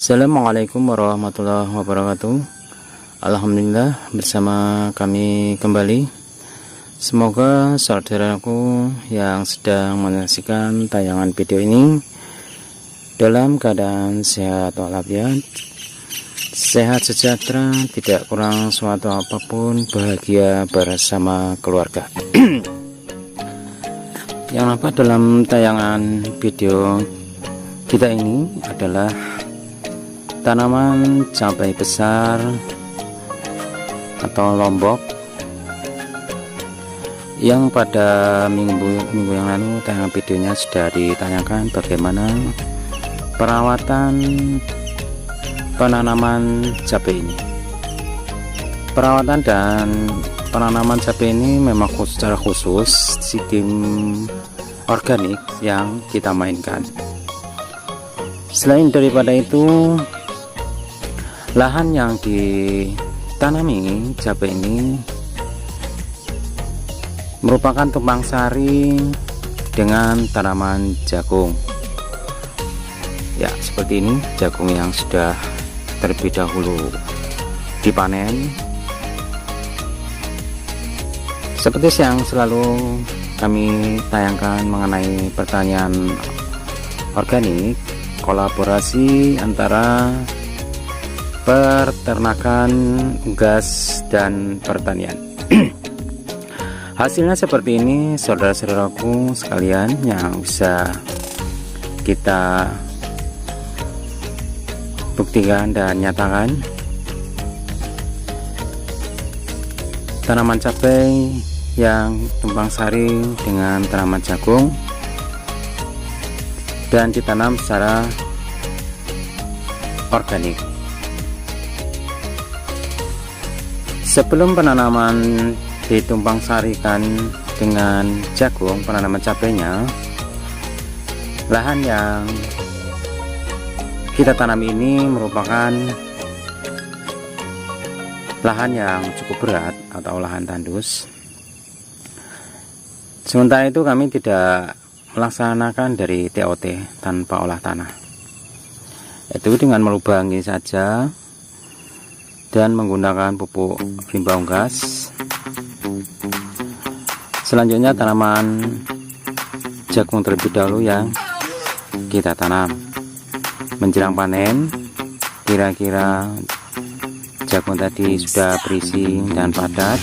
Assalamualaikum warahmatullahi wabarakatuh. Alhamdulillah, bersama kami kembali. Semoga saudaraku yang sedang menyaksikan tayangan video ini dalam keadaan sehat walafiat, sehat sejahtera, tidak kurang suatu apapun, bahagia bersama keluarga. Yang apa dalam tayangan video kita ini adalah tanaman cabai besar atau lombok yang pada minggu yang lalu tayangan videonya sudah ditanyakan bagaimana perawatan penanaman cabai ini. Perawatan dan penanaman cabai ini memang secara khusus sistem organik yang kita mainkan. Selain daripada itu, lahan yang ditanami cabai ini merupakan tumpang sari dengan tanaman jagung. Ya, seperti ini jagung yang sudah terlebih dahulu dipanen. Seperti yang selalu kami tayangkan mengenai pertanian organik, kolaborasi antara peternakan, gas, dan pertanian. Hasilnya seperti ini, saudara-saudaraku sekalian, yang bisa kita buktikan dan nyatakan. Tanaman cabai yang tumpang sari dengan tanaman jagung dan ditanam secara organik. Sebelum penanaman ditumpang sarikan dengan jagung, penanaman cabainya, lahan yang kita tanam ini merupakan lahan yang cukup berat atau lahan tandus. Sementara itu kami tidak melaksanakan dari TOT tanpa olah tanah, itu dengan melubangi saja dan menggunakan pupuk limbah unggas. Selanjutnya tanaman jagung terlebih dahulu yang kita tanam. Menjelang panen, kira-kira jagung tadi sudah berisi dan padat,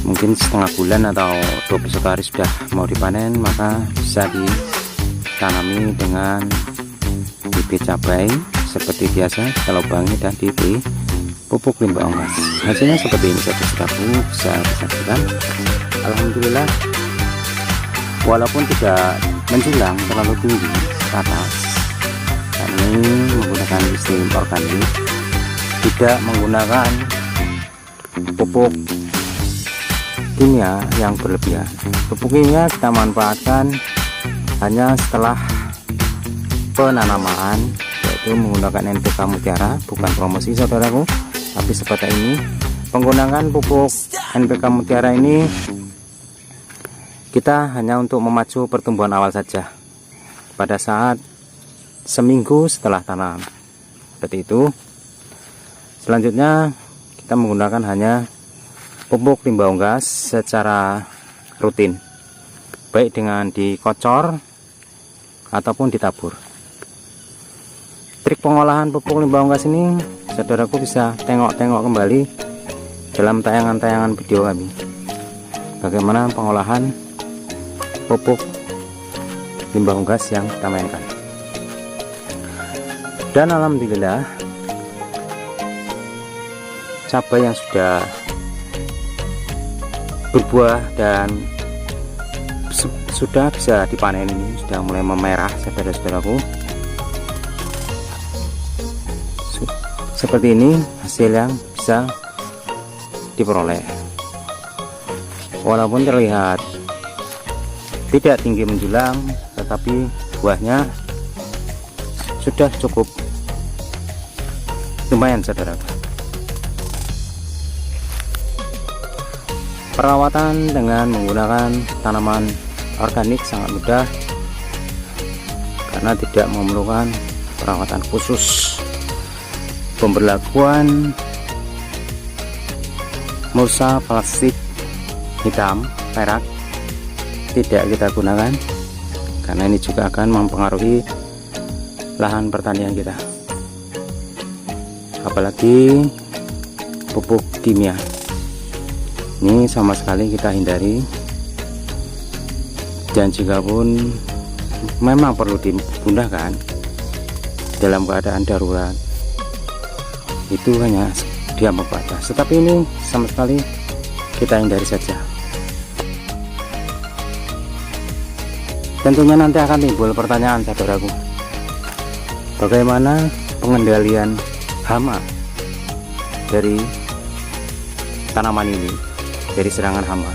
mungkin setengah bulan atau 21 hari sudah mau dipanen, maka bisa ditanami dengan bibit cabai seperti biasa, kalau bangi dan diberi pupuk limbah unggas. Hasilnya seperti ini, saudara-saudaraku bisa disaksikan. Alhamdulillah, walaupun tidak menjulang terlalu tinggi ke atas, kami menggunakan sistem organik, tidak menggunakan pupuk kimia yang berlebihan. Pupuk kimia kita manfaatkan hanya setelah penanaman, yaitu menggunakan NPK Mutiara. Bukan promosi saudaraku, tapi seperti ini, penggunaan pupuk NPK Mutiara ini kita hanya untuk memacu pertumbuhan awal saja pada saat seminggu setelah tanam, seperti itu. Selanjutnya kita menggunakan hanya pupuk limbah unggas secara rutin, baik dengan dikocor ataupun ditabur. Trik pengolahan pupuk limbah unggas ini saudaraku bisa tengok-tengok kembali dalam tayangan-tayangan video kami, bagaimana pengolahan pupuk limbah unggas yang kita mainkan. Dan alhamdulillah, cabai yang sudah berbuah dan sudah bisa dipanen ini sudah mulai memerah, saudara-saudaraku. Seperti ini hasil yang bisa diperoleh. Walaupun terlihat tidak tinggi menjulang, tetapi buahnya sudah cukup lumayan, saudara. Perawatan dengan menggunakan tanaman organik sangat mudah. karena tidak memerlukan perawatan khusus. Pemberlakuan mulsa plastik hitam perak tidak kita gunakan, karena ini juga akan mempengaruhi lahan pertanian kita, apalagi pupuk kimia. Ini sama sekali kita hindari, dan jika pun memang perlu digunakan dalam keadaan darurat, itu hanya dia membatas. Tetapi ini sama sekali kita hindari saja. Tentunya nanti akan timbul pertanyaan, saudaraku, bagaimana pengendalian hama dari tanaman ini, dari serangan hama.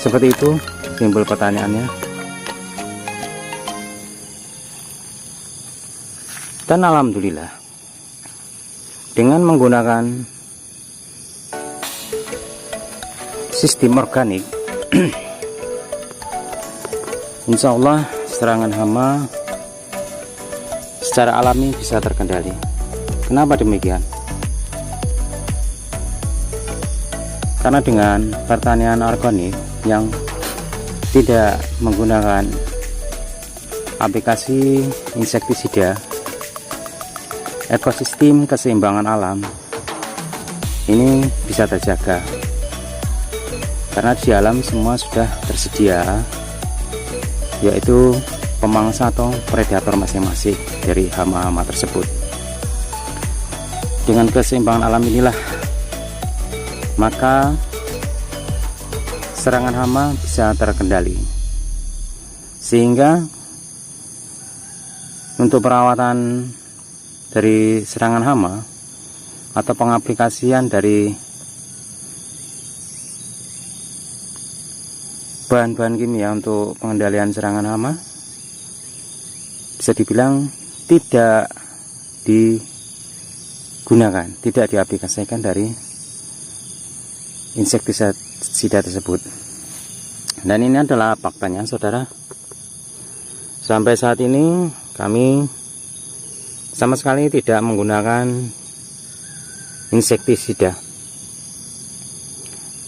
Seperti itu timbul pertanyaannya. Dan alhamdulillah, dengan menggunakan sistem organik, insya Allah serangan hama secara alami bisa terkendali. Kenapa demikian? Karena dengan pertanian organik yang tidak menggunakan aplikasi insektisida, ekosistem keseimbangan alam ini bisa terjaga, karena di alam semua sudah tersedia, yaitu pemangsa atau predator masing-masing dari hama-hama tersebut. Dengan keseimbangan alam inilah maka serangan hama bisa terkendali, sehingga untuk perawatan dari serangan hama atau pengaplikasian dari bahan-bahan kimia untuk pengendalian serangan hama bisa dibilang tidak digunakan, tidak diaplikasikan dari insektisida tersebut. Dan ini adalah faktanya, saudara. Sampai saat ini kami sama sekali tidak menggunakan insektisida,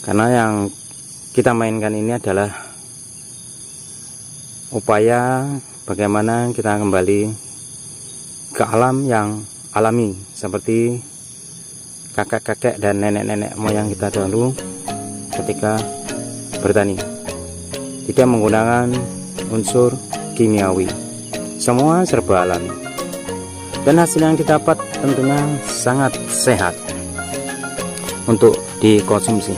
karena yang kita mainkan ini adalah upaya bagaimana kita kembali ke alam yang alami, seperti kakek-kakek dan nenek-nenek moyang kita dahulu ketika bertani, tidak menggunakan unsur kimiawi, semua serba alami. Dan hasil yang didapat tentunya sangat sehat untuk dikonsumsi.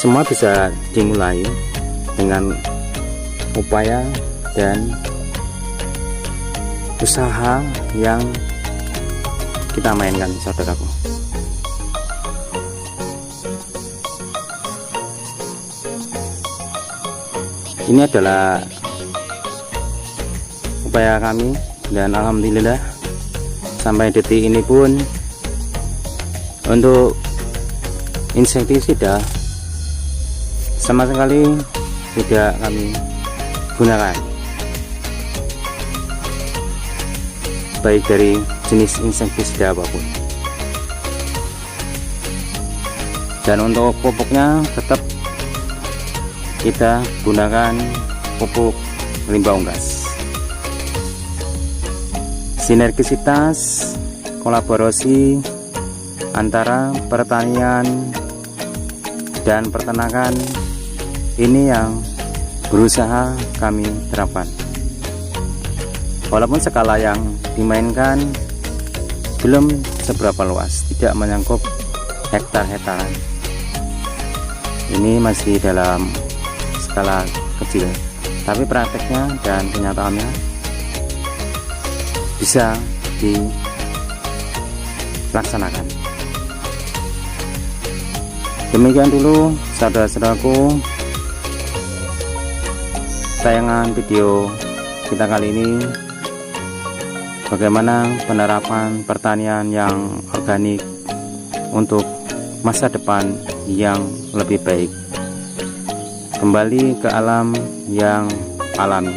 Semua bisa dimulai dengan upaya dan usaha yang kita mainkan, saudaraku. Ini adalah upaya kami, dan alhamdulillah sampai detik ini pun untuk insektisida sama sekali tidak kami gunakan, baik dari jenis insektisida apapun. Dan untuk pupuknya tetap kita gunakan pupuk limbah unggas. Sinergisitas kolaborasi antara pertanian dan peternakan ini yang berusaha kami terapkan. Walaupun skala yang dimainkan belum seberapa luas, tidak menyangkut hektar-hektaran, ini masih dalam skala kecil, tapi prakteknya dan kenyataannya bisa dilaksanakan. Demikian dulu, saudara-saudaraku, tayangan video kita kali ini, bagaimana penerapan pertanian yang organik untuk masa depan yang lebih baik. kembali ke alam yang alami.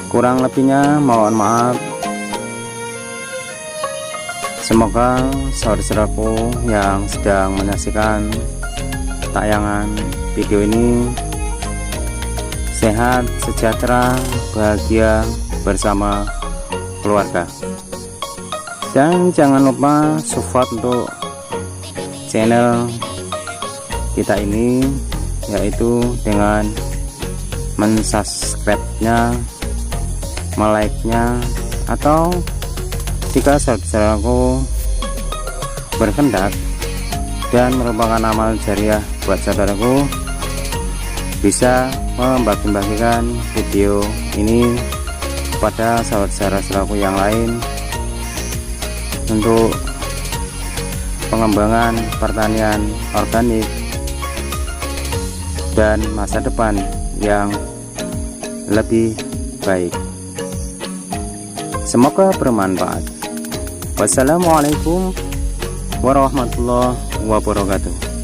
Kurang lebihnya mohon maaf. Semoga saudara-saudaraku yang sedang menyaksikan tayangan video ini sehat, sejahtera, bahagia bersama keluarga. Dan jangan lupa support untuk channel kita ini, yaitu dengan mensubscribe-nya, like-nya, atau jika saudaraku berkehendak dan merupakan amal jariah buat saudaraku, bisa membagi-bagikan video ini kepada saudara-saudaraku yang lain untuk pengembangan pertanian organik dan masa depan yang lebih baik. Semoga bermanfaat. Wassalamualaikum warahmatullahi wabarakatuh.